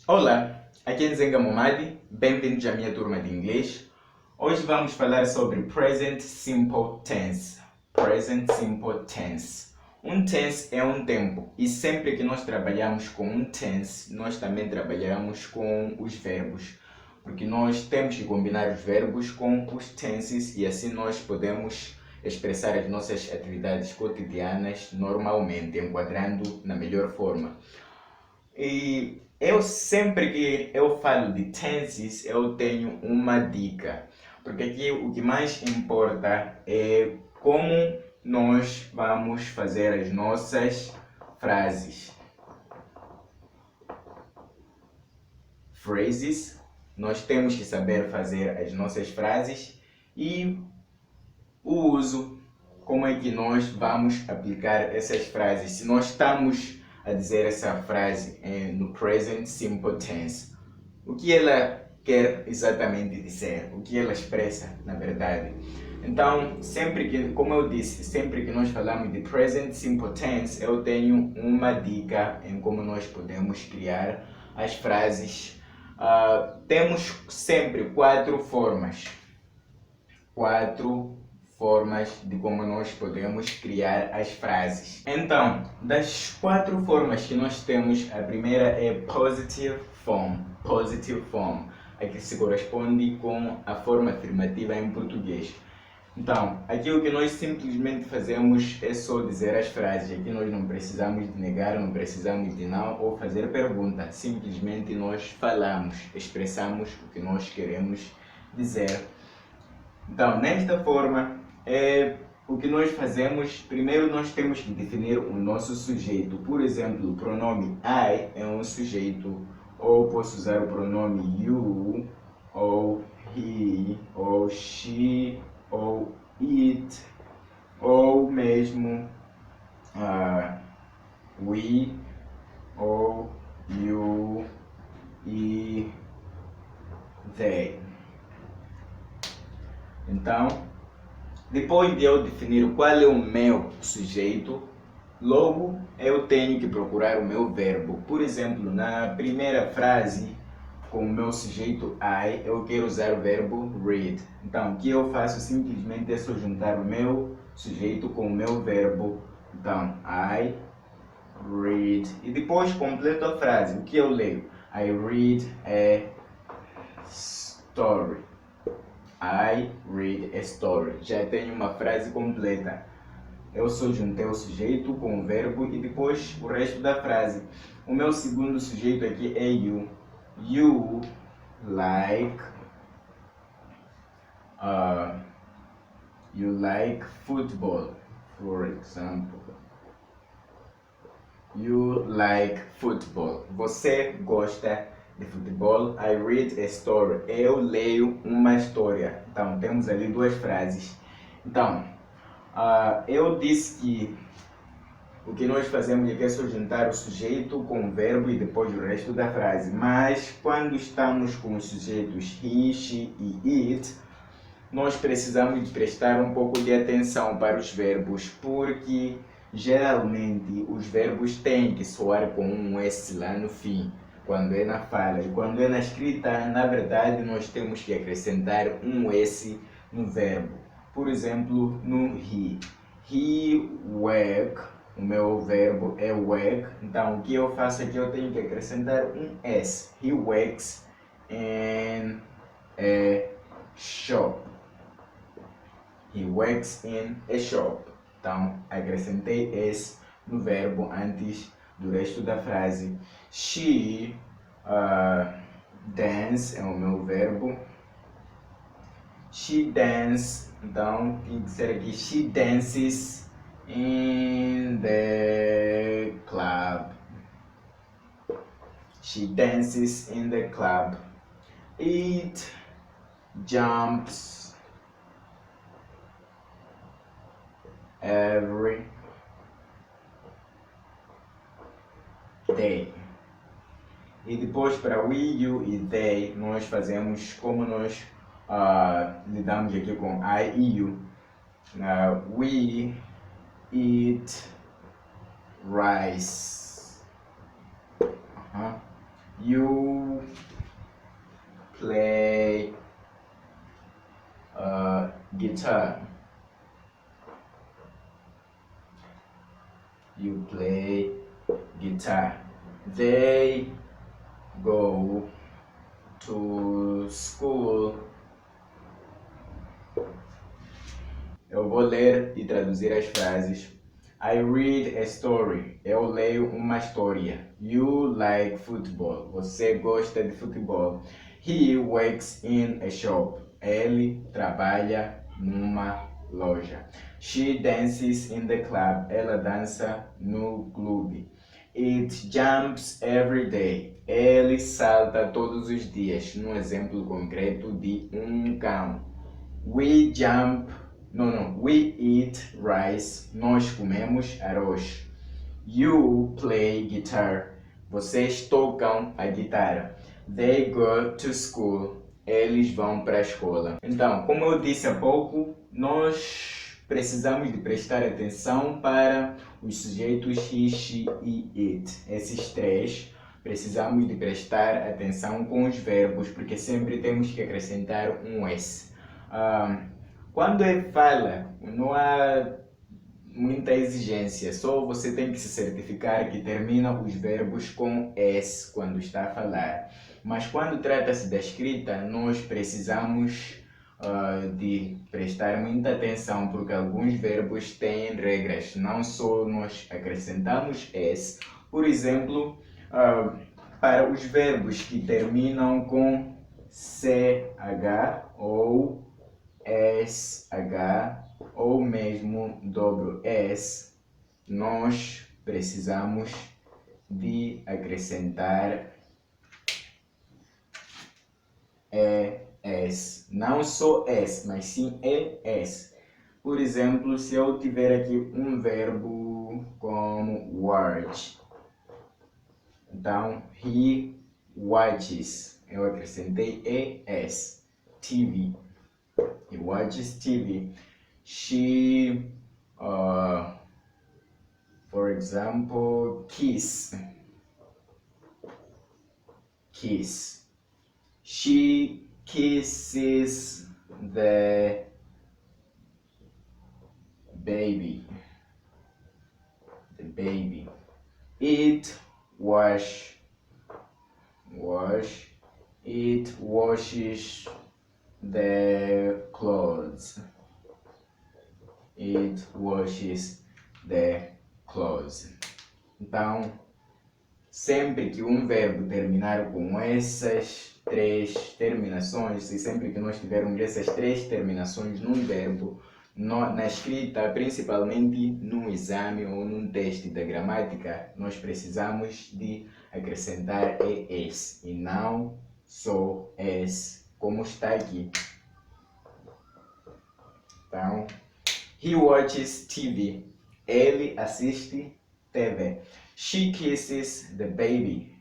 Olá, aqui é Nzenga Momadi, bem-vindos à minha turma de inglês. Hoje vamos falar sobre Present Simple Tense. Present Simple Tense. Um tense é um tempo e sempre que nós trabalhamos com um tense, nós também trabalhamos com os verbos, porque nós temos que combinar os verbos com os tenses e assim nós podemos expressar as nossas atividades cotidianas normalmente, enquadrando na melhor forma. E eu sempre que eu falo de tenses, eu tenho uma dica, porque aqui o que mais importa é como nós vamos fazer as nossas frases. Phrases, nós temos que saber fazer as nossas frases e o uso, como é que nós vamos aplicar essas frases. Se nós estamos a dizer essa frase no present simple tense, o que ela quer exatamente dizer, o que ela expressa na verdade. Então, sempre que, como eu disse, sempre que nós falamos de present simple tense, eu tenho uma dica em como nós podemos criar as frases. Temos sempre quatro formas de como nós podemos criar as frases. Então, das quatro formas que nós temos, a primeira é positive form. Positive form, a que se corresponde com a forma afirmativa em português. Então, aqui o que nós simplesmente fazemos é só dizer as frases. Aqui nós não precisamos de negar, não precisamos de não ou fazer pergunta. Simplesmente nós falamos, expressamos o que nós queremos dizer. Então, nesta forma, o que nós fazemos, primeiro nós temos que definir o nosso sujeito. Por exemplo, o pronome I é um sujeito, ou posso usar o pronome you, ou he, ou she, ou it, ou mesmo we, ou you e they. Então, depois de eu definir qual é o meu sujeito, logo eu tenho que procurar o meu verbo. Por exemplo, na primeira frase, com o meu sujeito I, eu quero usar o verbo read. Então, o que eu faço simplesmente é só juntar o meu sujeito com o meu verbo. Então, I read. E depois completo a frase. O que eu leio? I read a story. I read a story. Já tenho uma frase completa. Eu só juntei o sujeito com o verbo e depois o resto da frase. O meu segundo sujeito aqui é you. You like football, for example. You like football. Você gosta de futebol. I read a story. Eu leio uma história. Então, temos ali duas frases. Então, eu disse que o que nós fazemos aqui é só juntar o sujeito com o verbo e depois o resto da frase. Mas, quando estamos com os sujeitos he, she e it, nós precisamos de prestar um pouco de atenção para os verbos, porque geralmente os verbos têm que soar com um S lá no fim, quando é na fala. E quando é na escrita, na verdade, nós temos que acrescentar um S no verbo. Por exemplo, no he. He work, o meu verbo é work. Então, o que eu faço aqui? Eu tenho que acrescentar um S. He works in a shop. He works in a shop. Então, acrescentei S no verbo antes do resto da frase. She dance é o meu verbo. She dance, então tem que ser aqui. She dances in the club. She dances in the club. It jumps every day. E depois para we, you e they, nós fazemos como nós lidamos aqui com I e you. We eat rice. You play guitar. You play guitar. They go to school. Eu vou ler e traduzir as frases. I read a story. Eu leio uma história. You like football. Você gosta de futebol. He works in a shop. Ele trabalha numa loja. She dances in the club. Ela dança no clube. It jumps every day. Ele salta todos os dias. Num exemplo concreto de um cão. We jump. We eat rice. Nós comemos arroz. You play guitar. Vocês tocam a guitarra. They go to school. Eles vão para a escola. Então, como eu disse há pouco, nós precisamos de prestar atenção para os sujeitos he, she e it. Esses três precisamos de prestar atenção com os verbos, porque sempre temos que acrescentar um S. Quando ele fala, não há muita exigência, só você tem que se certificar que termina os verbos com S quando está a falar. Mas quando trata-se da escrita, nós precisamos de prestar muita atenção, porque alguns verbos têm regras, não só nós acrescentamos S. Por exemplo, para os verbos que terminam com CH ou SH ou mesmo dobro S, nós precisamos de acrescentar ES. Não só S, mas sim ES. Por exemplo, se eu tiver aqui um verbo como watch, então he watches, eu acrescentei ES. TV. He watches TV. She, for example, kiss. She kisses the baby. It washes the clothes. Então, sempre que um verbo terminar com essas três terminações, e sempre que nós tivermos essas três terminações num verbo, na escrita, principalmente num exame ou num teste da gramática, nós precisamos de acrescentar ES e não só S, como está aqui. Então, he watches TV. Ele assiste TV. She kisses the baby.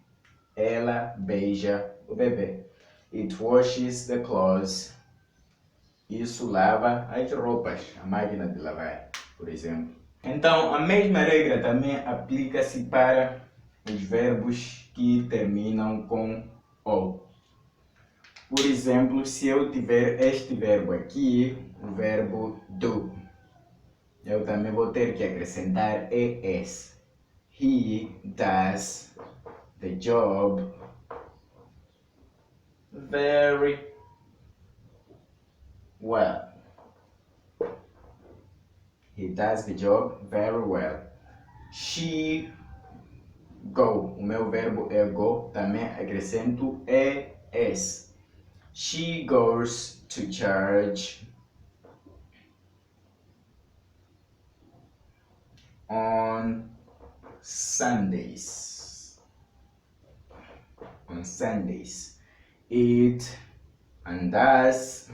Ela beija o bebê. It washes the clothes. Isso lava as roupas, a máquina de lavar, por exemplo. Então, a mesma regra também aplica-se para os verbos que terminam com O. Por exemplo, se eu tiver este verbo aqui, o verbo do, eu também vou ter que acrescentar ES. He does the job very well. He does the job very well. She go. O meu verbo é go, também acrescento ES. She goes to church on Sundays. It andas.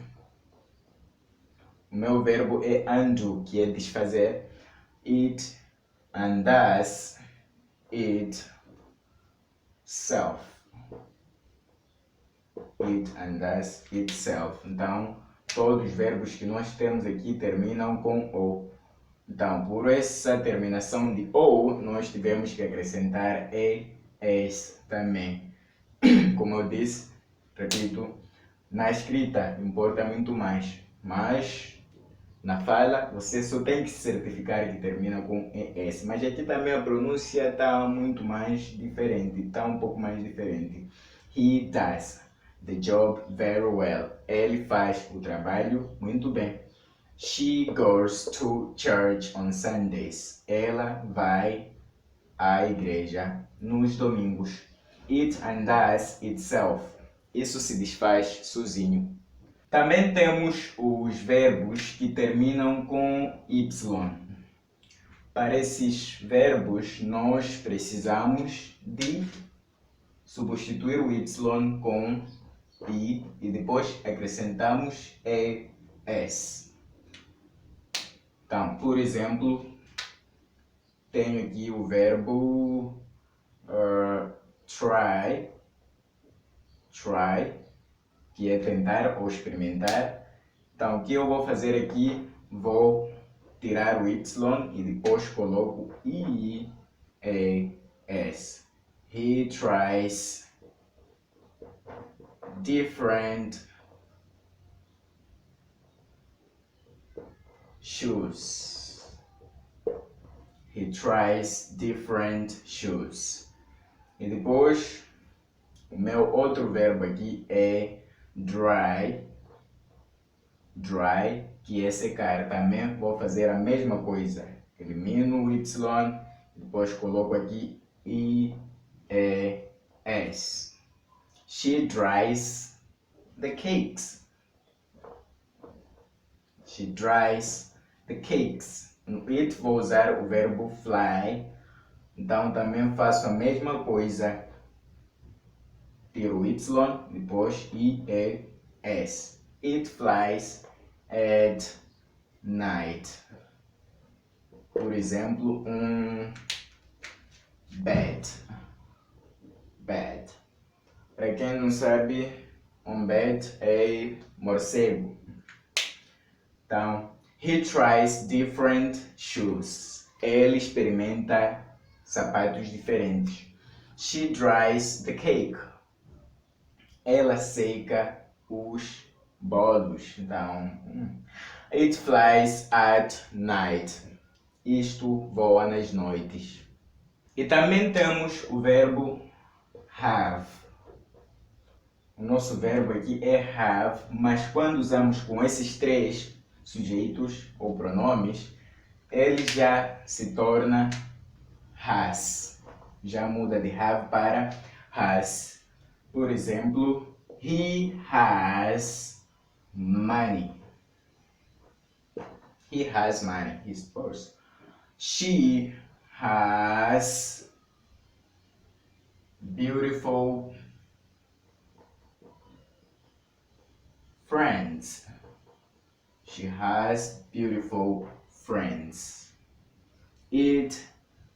O meu verbo é undo, que é desfazer. It andas itself. It andas itself. Então, todos os verbos que nós temos aqui terminam com O. Então, por essa terminação de O, nós tivemos que acrescentar ES também. como eu disse, repito, na escrita importa muito mais, mas na fala você só tem que se certificar que termina com ES. Mas aqui também a pronúncia está muito mais diferente, está um pouco mais diferente. He does the job very well. Ele faz o trabalho muito bem. She goes to church on Sundays. Ela vai à igreja nos domingos. It undoes itself. Isso se desfaz sozinho. Também temos os verbos que terminam com Y. Para esses verbos, nós precisamos de substituir o Y com I e depois acrescentamos ES. Então, por exemplo, tenho aqui o verbo try, que é tentar ou experimentar. Então, o que eu vou fazer aqui, vou tirar o Y e depois coloco IES. He tries different shoes. He tries different shoes. E depois, o meu outro verbo aqui é dry, que é secar. Também vou fazer a mesma coisa. Elimino o Y, depois coloco aqui IES. She dries the cakes. She dries the cakes. No it vou usar o verbo fly. Então também faço a mesma coisa. Tiro o Y, depois IES. It flies at night. Por exemplo, bat. Para quem não sabe, bat é morcego. Então, he tries different shoes. Ele experimenta sapatos diferentes. She dries the cake. Ela seca os bolos. Então, it flies at night. Isto voa nas noites. E também temos o verbo have. O nosso verbo aqui é have, mas quando usamos com esses três sujeitos ou pronomes, ele já se torna has. Já muda de have para has. Por exemplo, he has money. He has money, his purse. She has beautiful friends. She has beautiful friends. It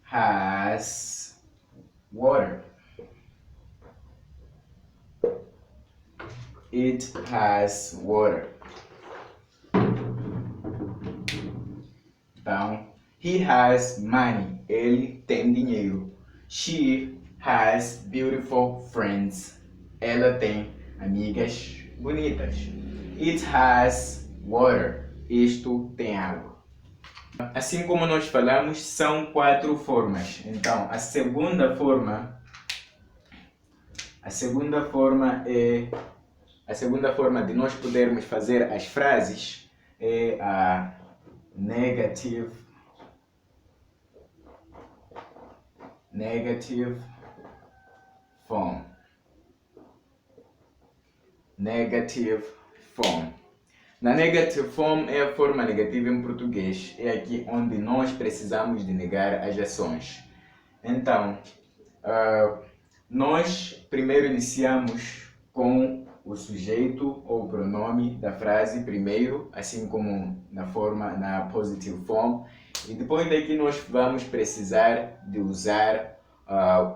has water. It has water. Então, he has money. Ele tem dinheiro. She has beautiful friends. Ela tem amigas bonitas. It has water. Isto tem água. Assim como nós falamos, são 4 formas. Então, a segunda forma de nós podermos fazer as frases é a negative form. Negative form. Na negative form é a forma negativa em português. É aqui onde nós precisamos de negar as ações. Então, nós primeiro iniciamos com o sujeito ou pronome da frase primeiro, assim como na positive form, e depois daqui nós vamos precisar de usar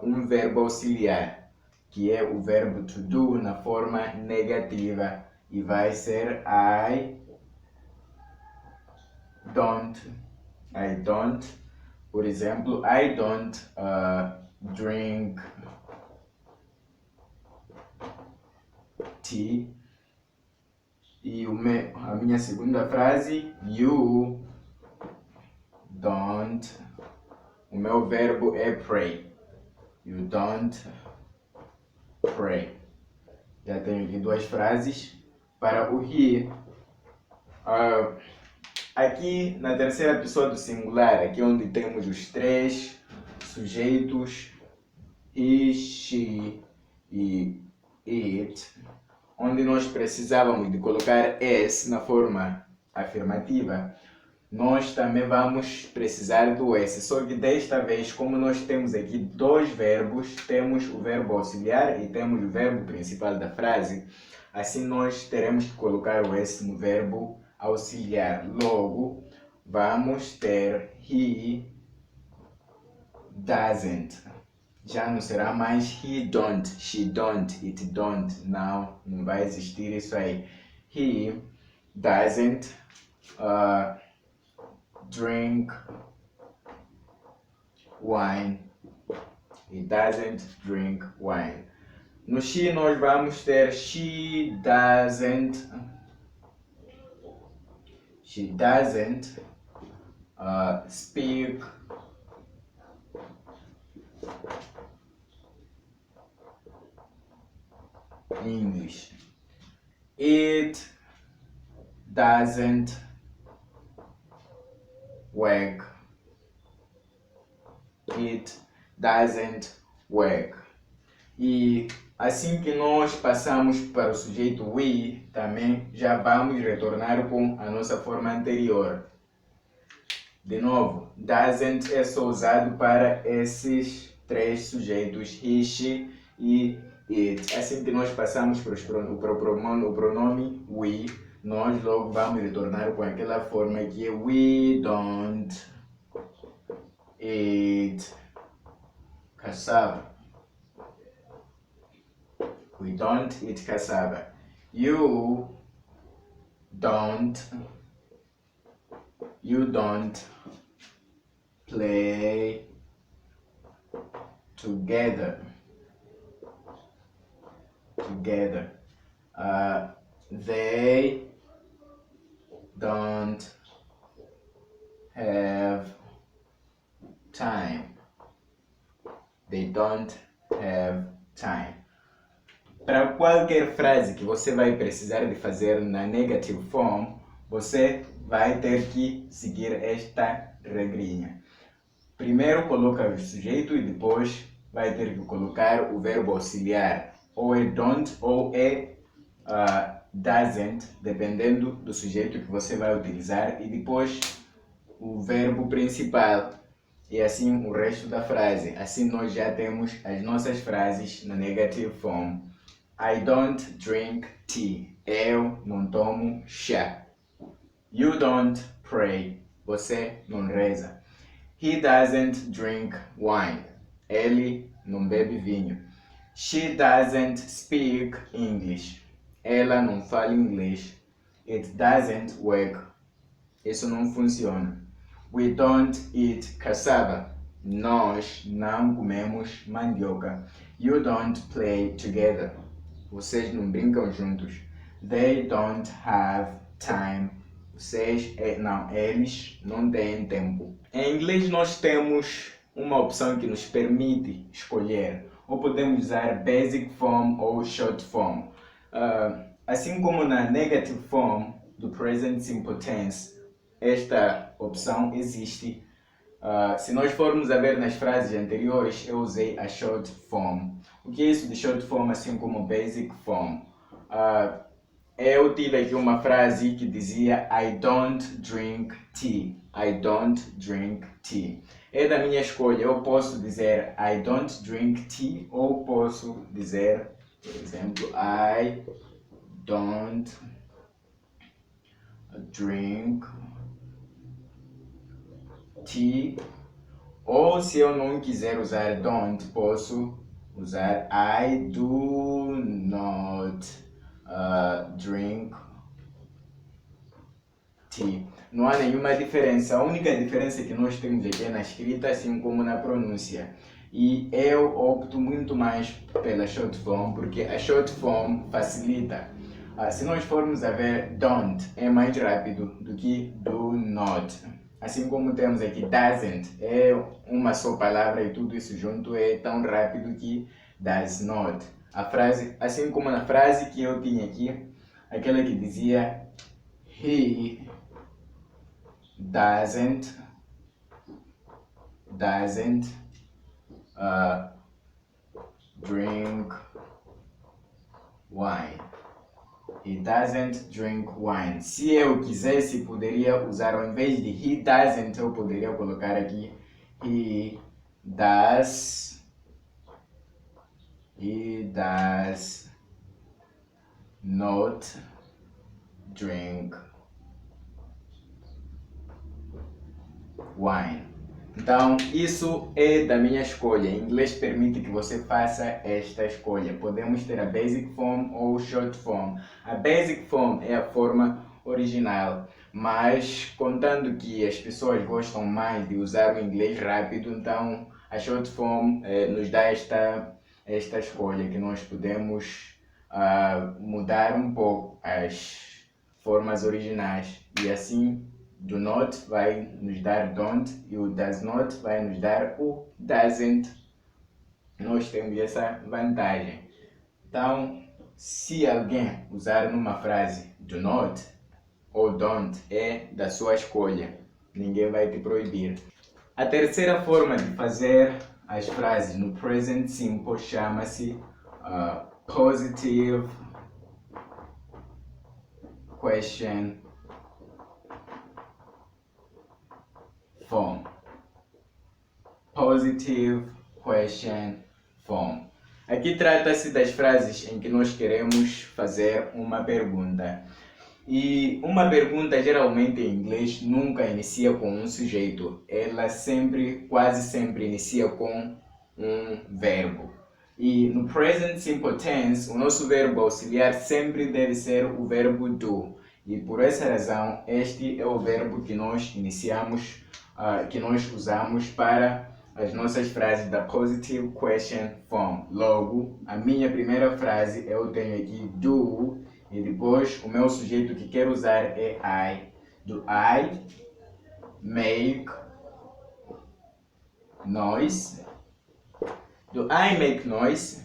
um verbo auxiliar, que é o verbo to do na forma negativa, e vai ser I don't. Por exemplo, I don't drink tea. E a minha segunda frase, you don't. O meu verbo é pray. You don't pray. Já tenho aqui duas frases. Para o he, aqui na terceira pessoa do singular, aqui onde temos os três sujeitos, he, she e it, onde nós precisávamos de colocar s na forma afirmativa, nós também vamos precisar do s. Só que desta vez, como nós temos aqui dois verbos, temos o verbo auxiliar e temos o verbo principal da frase, assim nós teremos que colocar o s no verbo auxiliar. Logo, vamos ter he doesn't. Já não será mais he don't, she don't, it don't. Não vai existir isso aí. He doesn't drink wine. He doesn't drink wine. No she nós vamos ter she doesn't speak English. It doesn't work. It doesn't work. E assim que nós passamos para o sujeito we, também já vamos retornar com a nossa forma anterior. De novo, doesn't é só usado para esses três sujeitos, he, she e it. Assim que nós passamos para o pronome we, nós logo vamos retornar com aquela forma que é we don't eat cassava. We don't eat cassava. You don't play together. They don't have time. They don't have time. Para qualquer frase que você vai precisar de fazer na negative form, você vai ter que seguir esta regrinha. Primeiro coloca o sujeito e depois vai ter que colocar o verbo auxiliar. Ou é don't ou é doesn't, dependendo do sujeito que você vai utilizar. E depois o verbo principal. E assim o resto da frase. Assim nós já temos as nossas frases na negative form. I don't drink tea. Eu não tomo chá. You don't pray. Você não reza. He doesn't drink wine. Ele não bebe vinho. She doesn't speak English. Ela não fala inglês. It doesn't work. Isso não funciona. We don't eat cassava. Nós não comemos mandioca. You don't play together. Vocês não brincam juntos. They don't have time. Eles não têm tempo. Em inglês nós temos uma opção que nos permite escolher. Ou podemos usar basic form ou short form. Assim como na negative form do present simple tense, esta opção existe. Se nós formos a ver nas frases anteriores, eu usei a short form. O que é isso de short form, assim como basic form? Eu tive aqui uma frase que dizia I don't drink tea. I don't drink tea. É da minha escolha. Eu posso dizer I don't drink tea ou posso dizer, por exemplo, I don't drink tea. Ou se eu não quiser usar don't, posso usar I do not drink tea. Não há nenhuma diferença. A única diferença que nós temos aqui é na escrita, assim como na pronúncia. E eu opto muito mais pela short form, porque a short form facilita. Se nós formos a ver, don't é mais rápido do que do not. Assim como temos aqui doesn't, é uma só palavra e tudo isso junto é tão rápido que does not. A frase, assim como na frase que eu tinha aqui, aquela que dizia he doesn't drink wine. He doesn't drink wine. Se eu quisesse, poderia usar, ao invés de he doesn't, eu poderia colocar aqui he does not drink wine. Então, isso é da minha escolha. Em inglês permite que você faça esta escolha. Podemos ter a basic form ou short form. A basic form é a forma original, mas contando que as pessoas gostam mais de usar o inglês rápido, então a short form nos dá esta escolha, que nós podemos mudar um pouco as formas originais e assim do not vai nos dar don't e o does not vai nos dar o doesn't. Nós temos essa vantagem. Então, se alguém usar numa frase do not ou don't, é da sua escolha. Ninguém vai te proibir. A terceira forma de fazer as frases no present simple chama-se positive question form. Positive question form. Aqui trata-se das frases em que nós queremos fazer uma pergunta. E uma pergunta geralmente em inglês nunca inicia com um sujeito. Ela quase sempre inicia com um verbo. E no present simple tense, o nosso verbo auxiliar sempre deve ser o verbo do. E por essa razão, este é o verbo que nós iniciamos, que nós usamos para as nossas frases da positive question form. Logo, a minha primeira frase eu tenho aqui do e depois o meu sujeito que quero usar é I. Do I make noise? Do I make noise?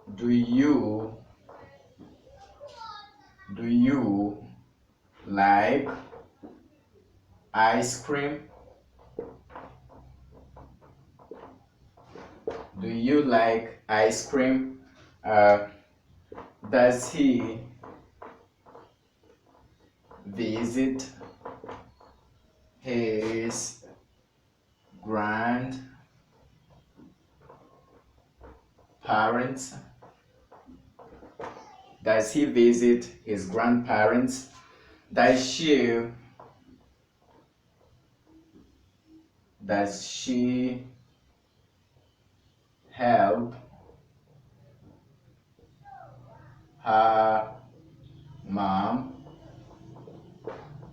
Do you like ice cream? Do you like ice cream? Does he visit his grandparents? Does he visit his grandparents? Does she help her mom?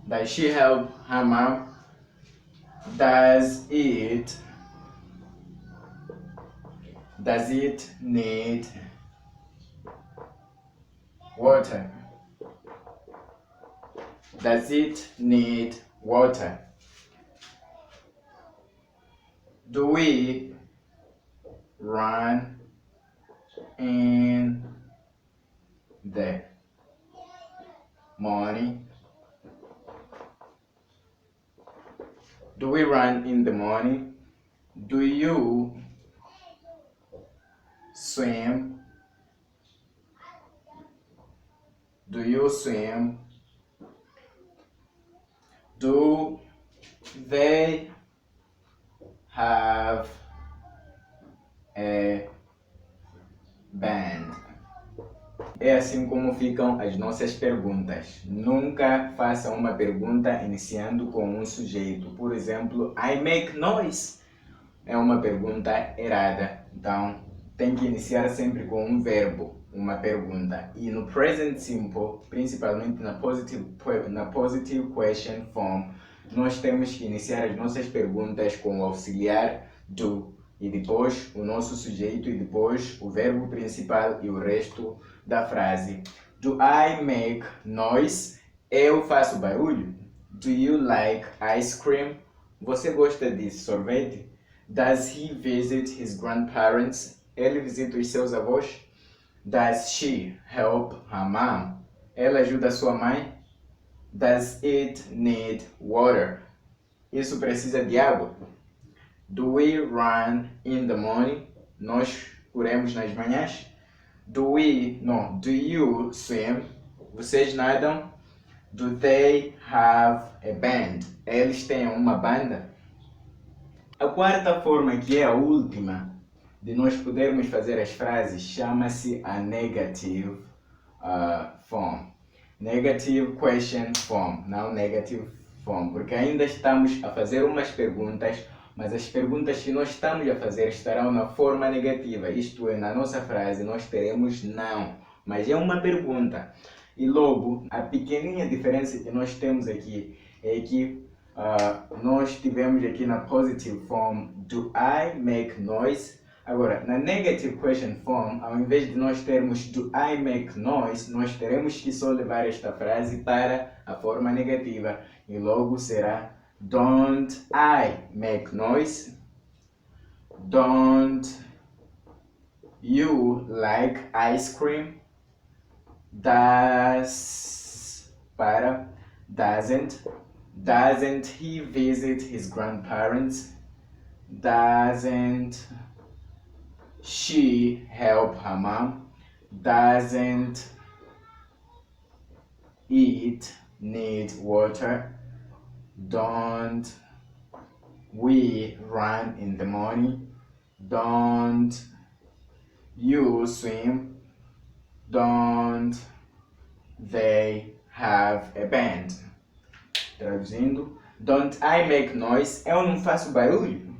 Does she help her mom? Does it need water? Does it need water? Do we run in the morning? Do we run in the morning? Do you swim? Do you swim? Do they have a band? É assim como ficam as nossas perguntas. Nunca faça uma pergunta iniciando com um sujeito. Por exemplo, I make noise. É uma pergunta errada. Então, tem que iniciar sempre com um verbo, uma pergunta. E no present simple, principalmente na positive question form, nós temos que iniciar as nossas perguntas com o auxiliar do, e depois o nosso sujeito e depois o verbo principal e o resto da frase. Do I make noise? Eu faço barulho. Do you like ice cream? Você gosta de sorvete? Does he visit his grandparents? Ele visita os seus avós? Does she help her mom? Ela ajuda a sua mãe? Does it need water? Isso precisa de água. Do we run in the morning? Nós corremos nas manhãs. Do you swim? Vocês nadam? Do they have a band? Eles têm uma banda? A quarta forma, que é a última, de nós podermos fazer as frases, chama-se a negative form. Negative question form, não negative form, porque ainda estamos a fazer umas perguntas, mas as perguntas que nós estamos a fazer estarão na forma negativa, isto é, na nossa frase nós teremos não, mas é uma pergunta. E logo, a pequenina diferença que nós temos aqui é que nós tivemos aqui na positive form, do I make noise? Agora, na negative question form, ao invés de nós termos do I make noise, nós teremos que só levar esta frase para a forma negativa. E logo será don't I make noise? Don't you like ice cream? Doesn't he visit his grandparents? Doesn't she help her mom? Doesn't it need water? Don't we run in the morning? Don't you swim? Don't they have a band? Traduzindo, don't I make noise? Eu não faço barulho?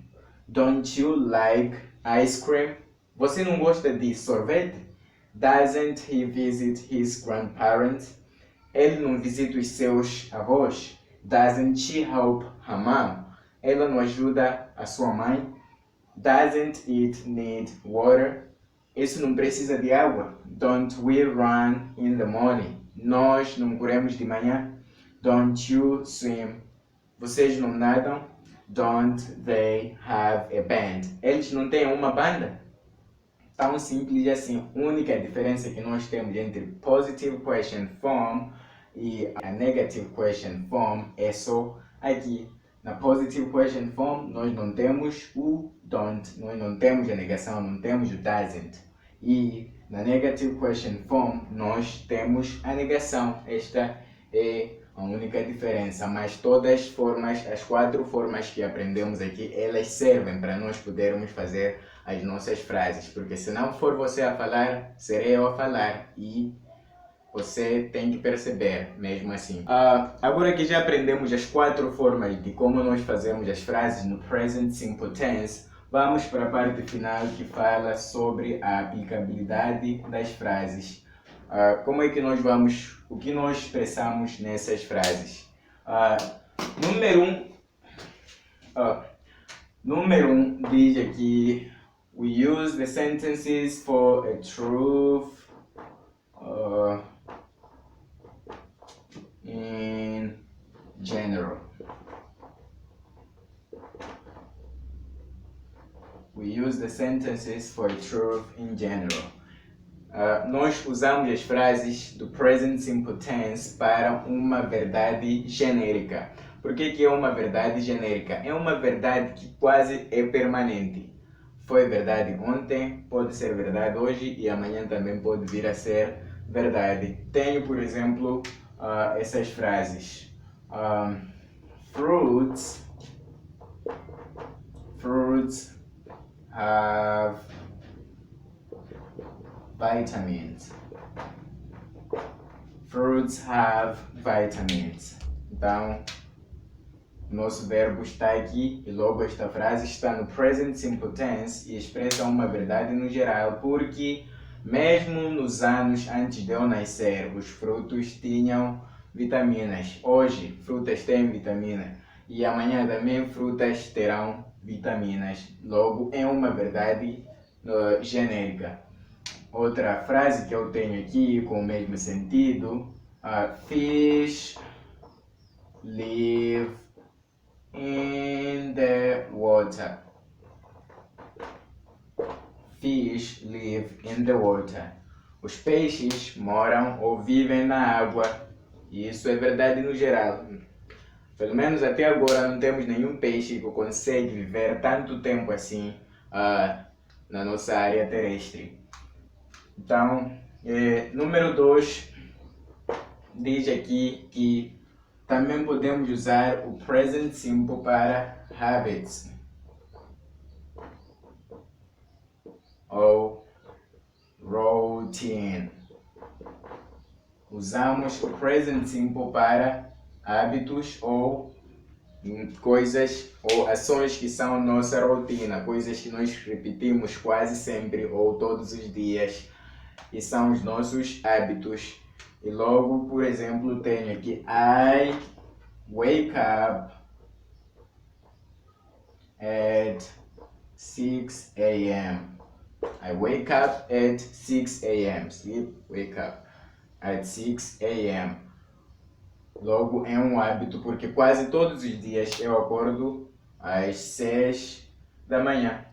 Don't you like ice cream? Você não gosta de sorvete? Doesn't he visit his grandparents? Ele não visita os seus avós? Doesn't she help her mom? Ela não ajuda a sua mãe? Doesn't it need water? Isso não precisa de água? Don't we run in the morning? Nós não corremos de manhã? Don't you swim? Vocês não nadam? Don't they have a band? Eles não têm uma banda? Tão simples assim. A única diferença que nós temos entre positive question form e a negative question form é só aqui. Na positive question form nós não temos o don't, nós não temos a negação, não temos o doesn't. E na negative question form nós temos a negação. Esta é a única diferença, mas todas as formas, as 4 formas que aprendemos aqui, elas servem para nós podermos fazer as nossas frases, porque se não for você a falar, serei eu a falar e você tem que perceber mesmo assim. Agora que já aprendemos as 4 formas de como nós fazemos as frases no Present Simple Tense, vamos para a parte final que fala sobre a aplicabilidade das frases. Como é que nós vamos, o que nós expressamos nessas frases? Número 1 diz aqui, we use the sentences for a truth in general. We use the sentences for a truth in general. Nós usamos as frases do Present Simple Tense para uma verdade genérica. Por que é uma verdade genérica? É uma verdade que quase é permanente. Foi verdade ontem, pode ser verdade hoje e amanhã também pode vir a ser verdade. Tenho, por exemplo, essas frases. Fruits have vitamins. Fruits have vitamins. Então, nosso verbo está aqui e logo esta frase está no Present Simple Tense e expressa uma verdade no geral, porque mesmo nos anos antes de eu nascer, os frutos tinham vitaminas. Hoje, frutas têm vitamina e amanhã também frutas terão vitaminas. Logo, é uma verdade genérica. Outra frase que eu tenho aqui com o mesmo sentido: fish live in the water. Fish live in the water. Os peixes moram ou vivem na água. E isso é verdade no geral. Pelo menos até agora não temos nenhum peixe que consegue viver tanto tempo assim na nossa área terrestre. Então, número 2 diz aqui que também podemos usar o present simple para habits ou routine. Usamos o present simple para hábitos ou coisas ou ações que são nossa rotina, coisas que nós repetimos quase sempre ou todos os dias e são os nossos hábitos. E logo, por exemplo, tenho aqui I wake up at 6 a.m. I wake up at 6 a.m. Sleep, wake up at 6 a.m. Logo, é um hábito porque quase todos os dias eu acordo às 6 da manhã.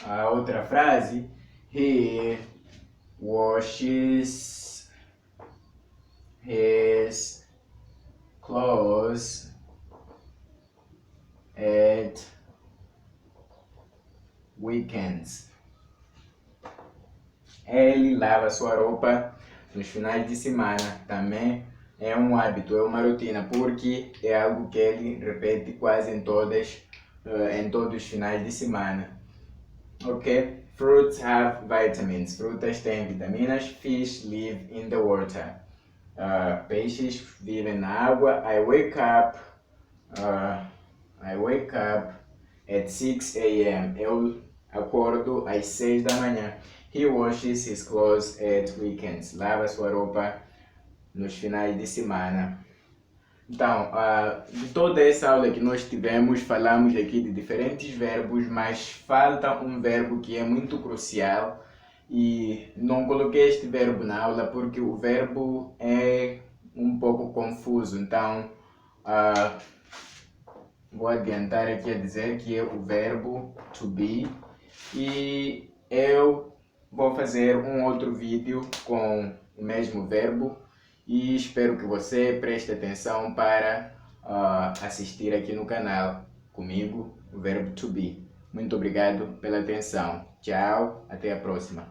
A outra frase: he washes his clothes at weekends. Ele lava sua roupa nos finais de semana. Também é um hábito, é uma rotina, porque é algo que ele repete quase em todos os finais de semana. Ok? Fruits have vitamins. Frutas têm vitaminas. Fish live in the water. Peixes vivem na água. I wake up at 6 a.m. Eu acordo às 6 da manhã. He washes his clothes at weekends. Lava sua roupa nos finais de semana. Então, de toda essa aula que nós tivemos, falamos aqui de diferentes verbos, mas falta um verbo que é muito crucial e não coloquei este verbo na aula porque o verbo é um pouco confuso. Então, vou adiantar aqui a dizer que é o verbo to be e eu vou fazer um outro vídeo com o mesmo verbo e espero que você preste atenção para assistir aqui no canal comigo, o verbo to be. Muito obrigado pela atenção. Tchau, até a próxima.